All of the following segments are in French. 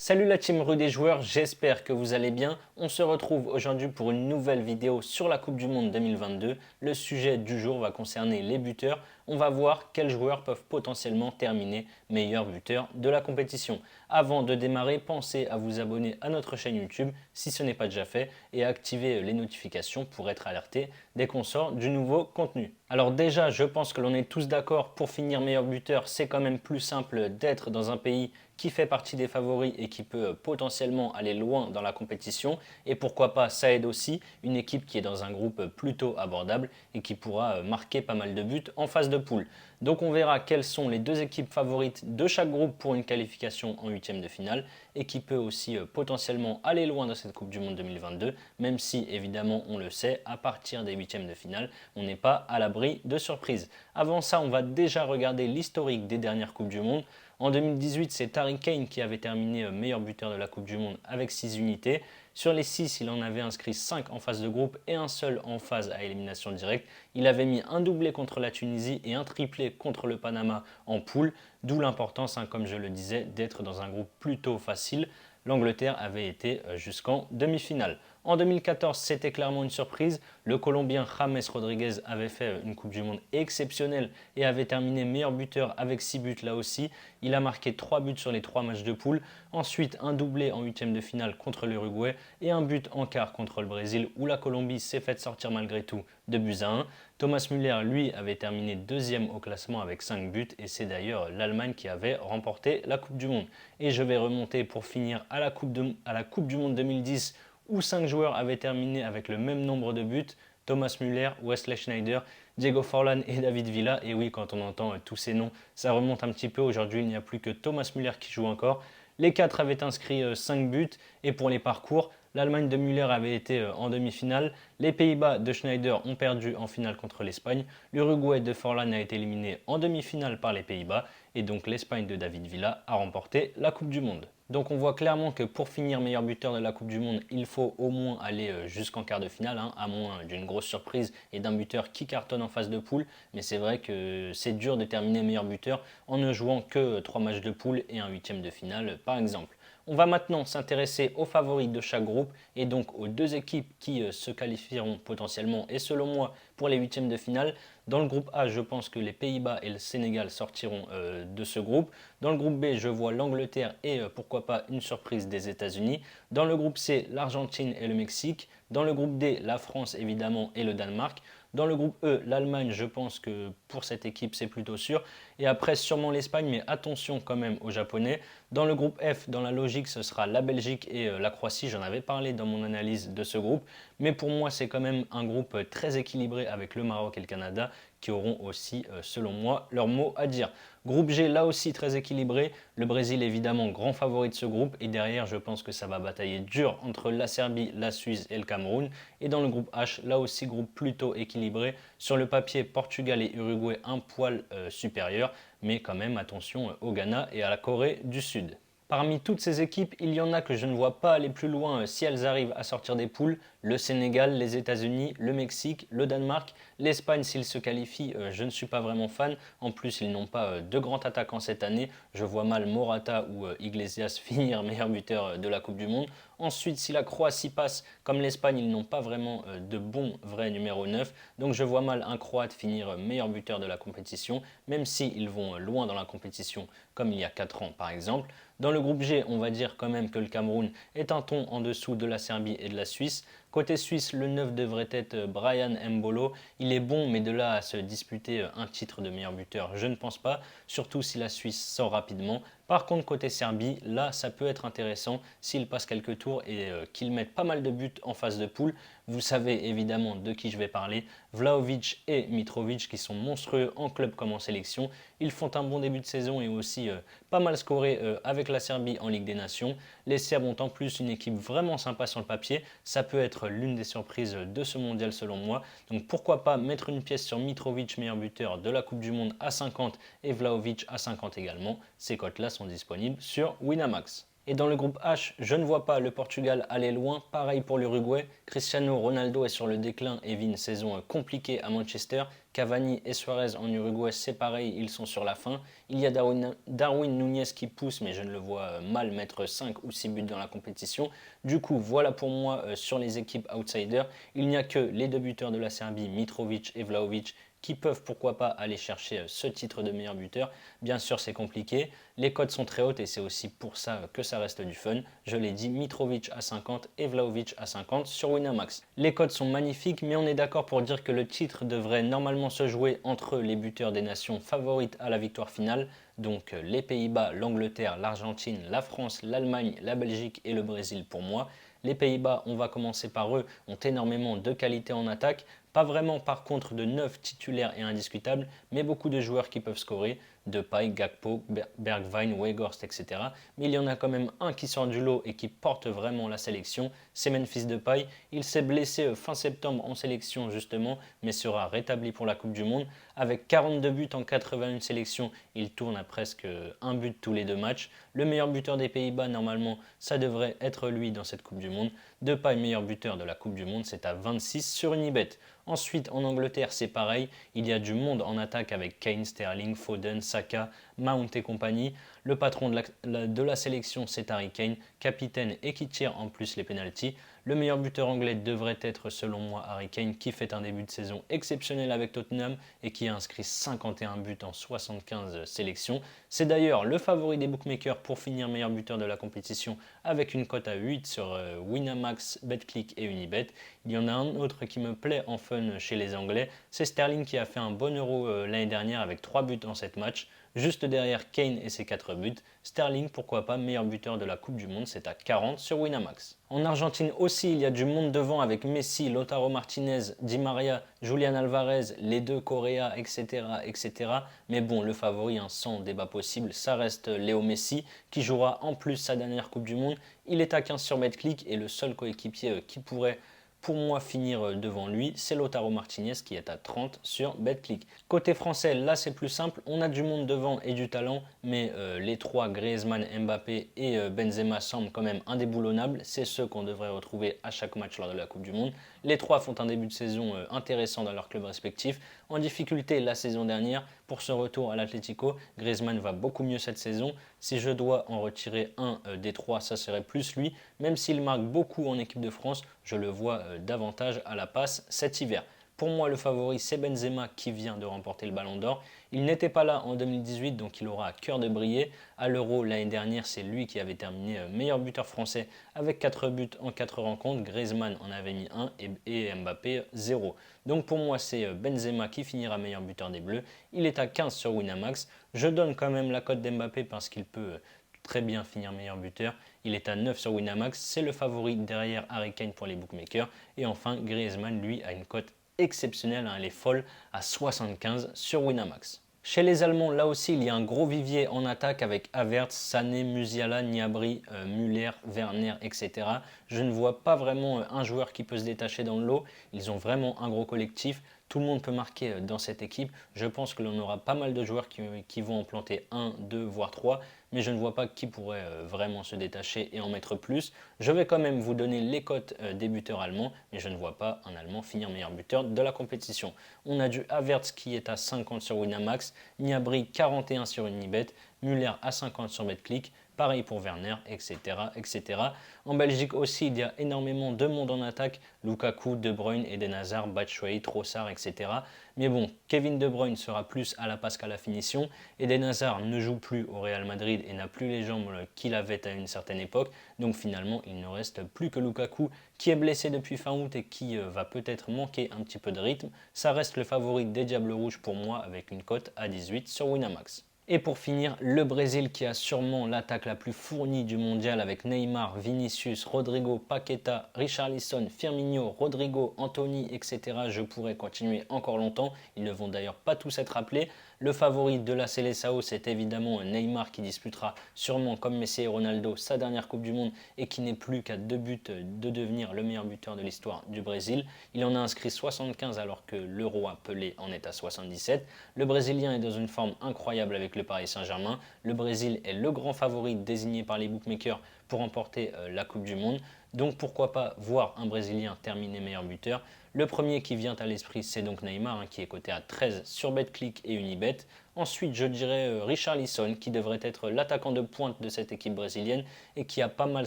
Salut la team rue des joueurs, j'espère que vous allez bien. On se retrouve aujourd'hui pour une nouvelle vidéo sur la Coupe du Monde 2022. Le sujet du jour va concerner les buteurs. On va voir quels joueurs peuvent potentiellement terminer meilleurs buteurs de la compétition. Avant de démarrer, pensez à vous abonner à notre chaîne YouTube si ce n'est pas déjà fait et à activer les notifications pour être alerté dès qu'on sort du nouveau contenu. Alors déjà, je pense que l'on est tous d'accord, pour finir meilleur buteur, c'est quand même plus simple d'être dans un pays qui fait partie des favoris et qui peut potentiellement aller loin dans la compétition. Et pourquoi pas, ça aide aussi une équipe qui est dans un groupe plutôt abordable et qui pourra marquer pas mal de buts en phase de poule. Donc on verra quelles sont les deux équipes favorites de chaque groupe pour une qualification en huitième de finale et qui peut aussi potentiellement aller loin dans cette Coupe du Monde 2022, même si évidemment on le sait, à partir des huitièmes de finale, on n'est pas à l'abri de surprises. Avant ça, on va déjà regarder l'historique des dernières Coupes du Monde. En 2018, c'est Harry Kane qui avait terminé meilleur buteur de la Coupe du Monde avec 6 unités. Sur les 6, il en avait inscrit 5 en phase de groupe et un seul en phase à élimination directe. Il avait mis un doublé contre la Tunisie et un triplé contre le Panama en poule, d'où l'importance, comme je le disais, d'être dans un groupe plutôt facile. L'Angleterre avait été jusqu'en demi-finale. En 2014, c'était clairement une surprise. Le Colombien James Rodriguez avait fait une Coupe du Monde exceptionnelle et avait terminé meilleur buteur avec 6 buts là aussi. Il a marqué 3 buts sur les 3 matchs de poule. Ensuite, un doublé en huitième de finale contre l'Uruguay et un but en quart contre le Brésil où la Colombie s'est faite sortir malgré tout de buts à 1. Thomas Müller, lui, avait terminé deuxième au classement avec 5 buts et c'est d'ailleurs l'Allemagne qui avait remporté la Coupe du Monde. Et je vais remonter pour finir à la Coupe du Monde 2010 où 5 joueurs avaient terminé avec le même nombre de buts: Thomas Müller, Wesley Sneijder, Diego Forlán et David Villa. Et oui, quand on entend tous ces noms, ça remonte un petit peu. Aujourd'hui, il n'y a plus que Thomas Müller qui joue encore. Les 4 avaient inscrit 5 buts et pour les parcours, l'Allemagne de Müller avait été en demi-finale, les Pays-Bas de Schneider ont perdu en finale contre l'Espagne, l'Uruguay de Forlán a été éliminé en demi-finale par les Pays-Bas et donc l'Espagne de David Villa a remporté la Coupe du Monde. Donc on voit clairement que pour finir meilleur buteur de la Coupe du Monde, il faut au moins aller jusqu'en quart de finale, à moins d'une grosse surprise et d'un buteur qui cartonne en phase de poule. Mais c'est vrai que c'est dur de terminer meilleur buteur en ne jouant que 3 matchs de poule et un huitième de finale par exemple. On va maintenant s'intéresser aux favoris de chaque groupe et donc aux deux équipes qui se qualifieront potentiellement et selon moi pour les huitièmes de finale. Dans le groupe A, je pense que les Pays-Bas et le Sénégal sortiront de ce groupe. Dans le groupe B, je vois l'Angleterre et pourquoi pas une surprise des États-Unis. Dans le groupe C, l'Argentine et le Mexique. Dans le groupe D, la France évidemment et le Danemark. Dans le groupe E, l'Allemagne, je pense que pour cette équipe c'est plutôt sûr. Et après sûrement l'Espagne, mais attention quand même aux Japonais. Dans le groupe F, dans la logique, ce sera la Belgique et la Croatie. J'en avais parlé dans mon analyse de ce groupe. Mais pour moi, c'est quand même un groupe très équilibré avec le Maroc et le Canada qui auront aussi, selon moi, leur mot à dire. Groupe G, là aussi très équilibré. Le Brésil, évidemment, grand favori de ce groupe. Et derrière, je pense que ça va batailler dur entre la Serbie, la Suisse et le Cameroun. Et dans le groupe H, là aussi, groupe plutôt équilibré. Sur le papier, Portugal et Uruguay un poil supérieur. Mais quand même, attention au Ghana et à la Corée du Sud. Parmi toutes ces équipes, il y en a que je ne vois pas aller plus loin si elles arrivent à sortir des poules. Le Sénégal, les États-Unis, le Mexique, le Danemark, l'Espagne s'ils se qualifient, je ne suis pas vraiment fan. En plus, ils n'ont pas de grands attaquants cette année. Je vois mal Morata ou Iglesias finir meilleur buteur de la Coupe du Monde. Ensuite, si la Croatie passe, comme l'Espagne, ils n'ont pas vraiment de bons vrais numéro 9. Donc je vois mal un Croate finir meilleur buteur de la compétition, même s'ils vont loin dans la compétition, comme il y a 4 ans par exemple. Dans le groupe G, on va dire quand même que le Cameroun est un ton en dessous de la Serbie et de la Suisse. Côté suisse, le 9 devrait être Bryan Mbolo. Il est bon, mais de là à se disputer un titre de meilleur buteur, je ne pense pas, surtout si la Suisse sort rapidement. Par contre, côté Serbie, là, ça peut être intéressant s'il passe quelques tours et qu'il mette pas mal de buts en phase de poule. Vous savez évidemment de qui je vais parler. Vlahovic et Mitrovic qui sont monstrueux en club comme en sélection. Ils font un bon début de saison et aussi pas mal scoré avec la Serbie en Ligue des Nations. Les Serbes ont en plus une équipe vraiment sympa sur le papier. Ça peut être l'une des surprises de ce mondial selon moi. Donc pourquoi pas mettre une pièce sur Mitrovic, meilleur buteur de la Coupe du Monde à 50 et Vlahovic à 50 également. Ces cotes-là sont disponibles sur Winamax. Et dans le groupe H, je ne vois pas le Portugal aller loin. Pareil pour l'Uruguay. Cristiano Ronaldo est sur le déclin et vit une saison compliquée à Manchester. Cavani et Suarez en Uruguay, c'est pareil, ils sont sur la fin. Il y a Darwin Núñez qui pousse, mais je ne le vois mal mettre 5 ou 6 buts dans la compétition. Du coup, voilà pour moi sur les équipes outsiders. Il n'y a que les deux buteurs de la Serbie, Mitrovic et Vlahovic, qui peuvent pourquoi pas aller chercher ce titre de meilleur buteur. Bien sûr, c'est compliqué. Les cotes sont très hautes et c'est aussi pour ça que ça reste du fun. Je l'ai dit, Mitrovic à 50 et Vlahovic à 50 sur Winamax. Les cotes sont magnifiques, mais on est d'accord pour dire que le titre devrait normalement se jouer entre les buteurs des nations favorites à la victoire finale, donc les Pays-Bas, l'Angleterre, l'Argentine, la France, l'Allemagne, la Belgique et le Brésil pour moi. Les Pays-Bas, on va commencer par eux, ont énormément de qualité en attaque. Pas vraiment par contre de 9 titulaires et indiscutables, mais beaucoup de joueurs qui peuvent scorer, Depay, Gakpo, Bergwijn, Weghorst, etc. Mais il y en a quand même un qui sort du lot et qui porte vraiment la sélection, c'est Memphis Depay. Il s'est blessé fin septembre en sélection justement, mais sera rétabli pour la Coupe du Monde. Avec 42 buts en 81 sélections, il tourne à presque un but tous les deux matchs. Le meilleur buteur des Pays-Bas, normalement, ça devrait être lui dans cette Coupe du Monde. Depay, meilleur buteur de la Coupe du Monde, c'est à 26 sur Unibet. Ensuite, en Angleterre, c'est pareil. Il y a du monde en attaque avec Kane, Sterling, Foden, Saka, Mount et compagnie. Le patron de la sélection, c'est Harry Kane, capitaine et qui tire en plus les pénaltys. Le meilleur buteur anglais devrait être, selon moi, Harry Kane, qui fait un début de saison exceptionnel avec Tottenham et qui a inscrit 51 buts en 75 sélections. C'est d'ailleurs le favori des bookmakers pour finir meilleur buteur de la compétition avec une cote à 8 sur Winamax, Betclic et Unibet. Il y en a un autre qui me plaît en fun chez les Anglais, c'est Sterling qui a fait un bon Euro l'année dernière avec 3 buts en 7 matchs. Juste derrière Kane et ses 4 buts, Sterling, pourquoi pas, meilleur buteur de la Coupe du Monde, c'est à 40 sur Winamax. En Argentine aussi, il y a du monde devant avec Messi, Lautaro Martinez, Di Maria, Julian Alvarez, les deux Correa, etc., etc. Mais bon, le favori, sans débat possible, ça reste Léo Messi, qui jouera en plus sa dernière Coupe du Monde. Il est à 15 sur Betclic et le seul coéquipier qui pourrait pour moi finir devant lui, c'est Lautaro Martinez qui est à 30 sur Betclic. Côté français, là c'est plus simple, on a du monde devant et du talent, mais les trois Griezmann, Mbappé et Benzema semblent quand même indéboulonnables. C'est ceux qu'on devrait retrouver à chaque match lors de la Coupe du Monde. Les trois font un début de saison intéressant dans leur club respectif. En difficulté la saison dernière, pour ce retour à l'Atlético, Griezmann va beaucoup mieux cette saison. Si je dois en retirer un des trois, ça serait plus lui. Même s'il marque beaucoup en équipe de France, je le vois davantage à la passe cet hiver. Pour moi, le favori, c'est Benzema qui vient de remporter le Ballon d'Or. Il n'était pas là en 2018, donc il aura à cœur de briller. À l'Euro, l'année dernière, c'est lui qui avait terminé meilleur buteur français avec 4 buts en 4 rencontres. Griezmann en avait mis 1 et Mbappé 0. Donc pour moi, c'est Benzema qui finira meilleur buteur des Bleus. Il est à 15 sur Winamax. Je donne quand même la cote d'Mbappé parce qu'il peut très bien finir meilleur buteur. Il est à 9 sur Winamax. C'est le favori derrière Harry Kane pour les bookmakers. Et enfin, Griezmann, lui, a une cote exceptionnelle, elle est folle, à 75 sur Winamax. Chez les Allemands, là aussi, il y a un gros vivier en attaque avec Havertz, Sané, Musiala, Gnabry, Müller, Werner, etc. Je ne vois pas vraiment un joueur qui peut se détacher dans le lot. Ils ont vraiment un gros collectif. Tout le monde peut marquer dans cette équipe. Je pense que l'on aura pas mal de joueurs qui vont en planter 1, 2, voire 3. Mais je ne vois pas qui pourrait vraiment se détacher et en mettre plus. Je vais quand même vous donner les cotes des buteurs allemands, mais je ne vois pas un Allemand finir meilleur buteur de la compétition. On a du Havertz qui est à 50 sur Winamax, Gnabry 41 sur Unibet, Müller à 50 sur Betclic, pareil pour Werner, etc., etc. En Belgique aussi, il y a énormément de monde en attaque, Lukaku, De Bruyne, Eden Hazard, Batshuayi, Trossard, etc. Mais bon, Kevin De Bruyne sera plus à la passe qu'à la finition. Eden Hazard ne joue plus au Real Madrid et n'a plus les jambes qu'il avait à une certaine époque. Donc finalement, il ne reste plus que Lukaku qui est blessé depuis fin août et qui va peut-être manquer un petit peu de rythme. Ça reste le favori des Diables Rouges pour moi avec une cote à 18 sur Winamax. Et pour finir, le Brésil qui a sûrement l'attaque la plus fournie du mondial avec Neymar, Vinicius, Rodrigo, Paqueta, Richarlison, Firmino, Rodrigo, Anthony, etc. Je pourrais continuer encore longtemps. Ils ne vont d'ailleurs pas tous être appelés. Le favori de la Seleção, c'est évidemment Neymar qui disputera sûrement comme Messi et Ronaldo sa dernière Coupe du Monde et qui n'est plus qu'à 2 buts de devenir le meilleur buteur de l'histoire du Brésil. Il en a inscrit 75 alors que le roi Pelé en est à 77. Le Brésilien est dans une forme incroyable avec le Paris Saint-Germain. Le Brésil est le grand favori désigné par les bookmakers pour remporter la Coupe du Monde. Donc pourquoi pas voir un Brésilien terminer meilleur buteur. Le premier qui vient à l'esprit, c'est donc Neymar, qui est coté à 13 sur Betclic et Unibet. Ensuite, je dirais Richarlison, qui devrait être l'attaquant de pointe de cette équipe brésilienne et qui a pas mal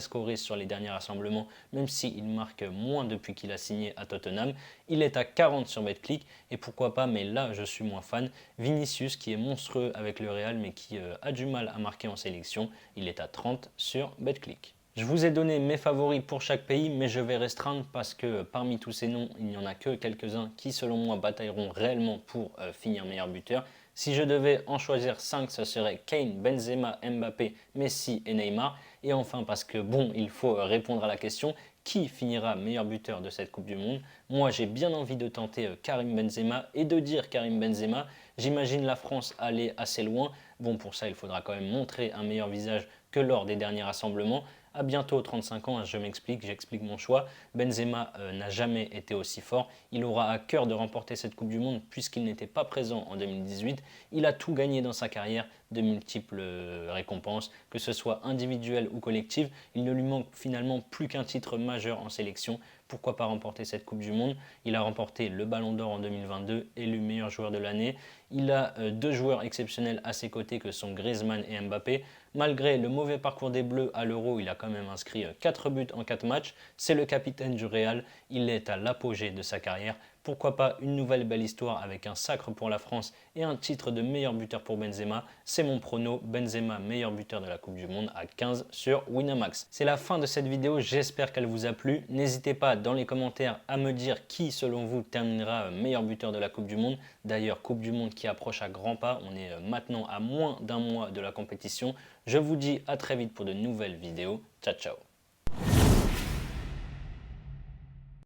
scoré sur les derniers rassemblements, même s'il marque moins depuis qu'il a signé à Tottenham. Il est à 40 sur Betclic et pourquoi pas, mais là je suis moins fan, Vinicius, qui est monstrueux avec le Real mais qui a du mal à marquer en sélection. Il est à 30 sur Betclic. Je vous ai donné mes favoris pour chaque pays, mais je vais restreindre parce que parmi tous ces noms, il n'y en a que quelques-uns qui, selon moi, batailleront réellement pour finir meilleur buteur. Si je devais en choisir 5, ce serait Kane, Benzema, Mbappé, Messi et Neymar. Et enfin, parce que bon, il faut répondre à la question, qui finira meilleur buteur de cette Coupe du Monde? Moi, j'ai bien envie de tenter Karim Benzema et de dire Karim Benzema. J'imagine la France aller assez loin. Bon, pour ça, il faudra quand même montrer un meilleur visage que lors des derniers rassemblements. À bientôt 35 ans, je m'explique, j'explique mon choix. Benzema n'a jamais été aussi fort. Il aura à cœur de remporter cette Coupe du Monde puisqu'il n'était pas présent en 2018. Il a tout gagné dans sa carrière, de multiples récompenses, que ce soit individuelles ou collectives. Il ne lui manque finalement plus qu'un titre majeur en sélection. Pourquoi pas remporter cette Coupe du Monde? Il a remporté le Ballon d'Or en 2022, élu meilleur joueur de l'année. Il a deux joueurs exceptionnels à ses côtés que sont Griezmann et Mbappé. Malgré le mauvais parcours des Bleus à l'Euro, il a quand même inscrit 4 buts en 4 matchs. C'est le capitaine du Real, il est à l'apogée de sa carrière. Pourquoi pas une nouvelle belle histoire avec un sacre pour la France et un titre de meilleur buteur pour Benzema? C'est mon prono, Benzema meilleur buteur de la Coupe du Monde à 15 sur Winamax. C'est la fin de cette vidéo, j'espère qu'elle vous a plu. N'hésitez pas dans les commentaires à me dire qui selon vous terminera meilleur buteur de la Coupe du Monde. D'ailleurs, Coupe du Monde qui approche à grands pas, on est maintenant à moins d'un mois de la compétition. Je vous dis à très vite pour de nouvelles vidéos. Ciao ciao.